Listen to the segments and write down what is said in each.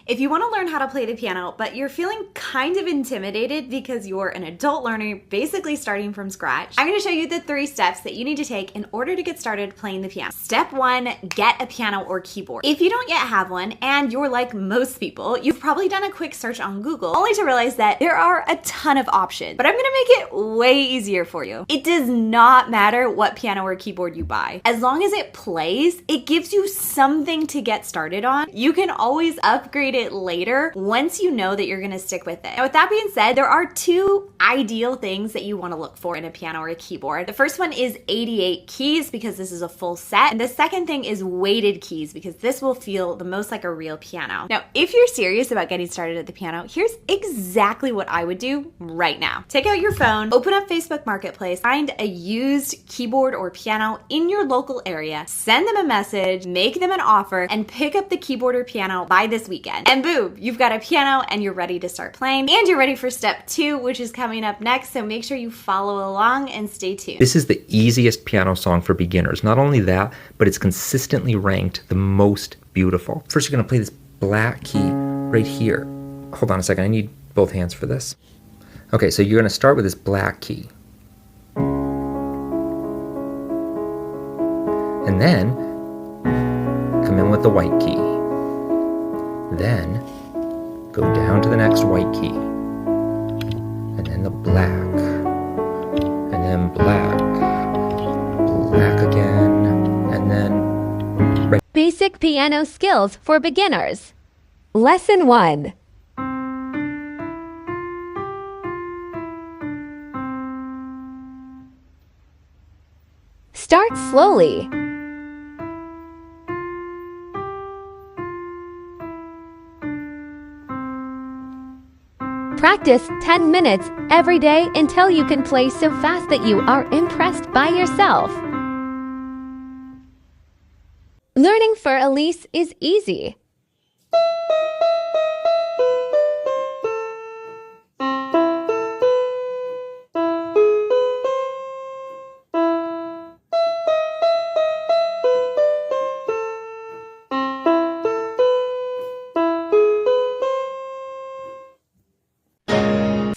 If you want to learn how to play the piano, but you're feeling kind of intimidated because you're an adult learner basically starting from scratch, I'm going to show you the 3 steps that you need to take in order to get started playing the piano. Step 1, get a piano or keyboard. If you don't yet have one, and you're like most people, you've probably done a quick search on Google, only to realize that there are a ton of options, but I'm going to make it way easier for you. It does not matter what piano or keyboard you buy. As long as it plays, it gives you something to get started on. You can always upgrade it later once you know that you're gonna stick with it. Now, with that being said, there are 2 ideal things that you wanna look for in a piano or a keyboard. The first one is 88 keys because this is a full set. And the second thing is weighted keys because this will feel the most like a real piano. Now, if you're serious about getting started at the piano, here's exactly what I would do right now. Take out your phone, open up Facebook Marketplace, find a used keyboard or piano in your local area, send them a message, make them an offer, and pick up the keyboard or piano by this weekend. And boom, you've got a piano and you're ready to start playing. And you're ready for step 2, which is coming up next. So make sure you follow along and stay tuned. This is the easiest piano song for beginners. Not only that, but it's consistently ranked the most beautiful. First, you're gonna play this black key right here. Hold on a second, I need both hands for this. Okay, so you're gonna start with this black key. And then come in with the white key. Then go down to the next white key. And then the black. And then black. Black again. And then red. Basic piano skills for beginners. Lesson 1. Start slowly. Practice 10 minutes every day until you can play so fast that you are impressed by yourself. Learning for Elise is easy.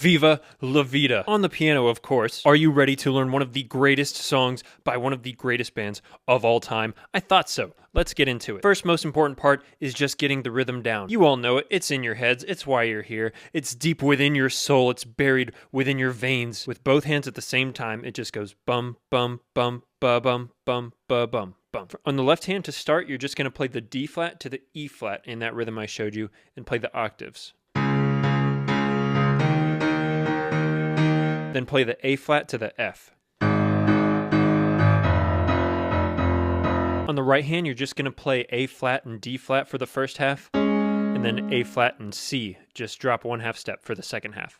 Viva la vida. On the piano, of course. Are you ready to learn one of the greatest songs by one of the greatest bands of all time? I thought so. Let's get into it. First, most important part is just getting the rhythm down. You all know it. It's in your heads. It's why you're here. It's deep within your soul. It's buried within your veins. With both hands at the same time, it just goes bum, bum, bum, ba, bum, bum, ba, bum, bum. On the left hand to start, you're just going to play the D flat to the E flat in that rhythm I showed you and play the octaves. Then play the A flat to the F. On the right hand, you're just going to play A flat and D flat for the first half, and then A flat and C. Just drop 1/2 step for the second half.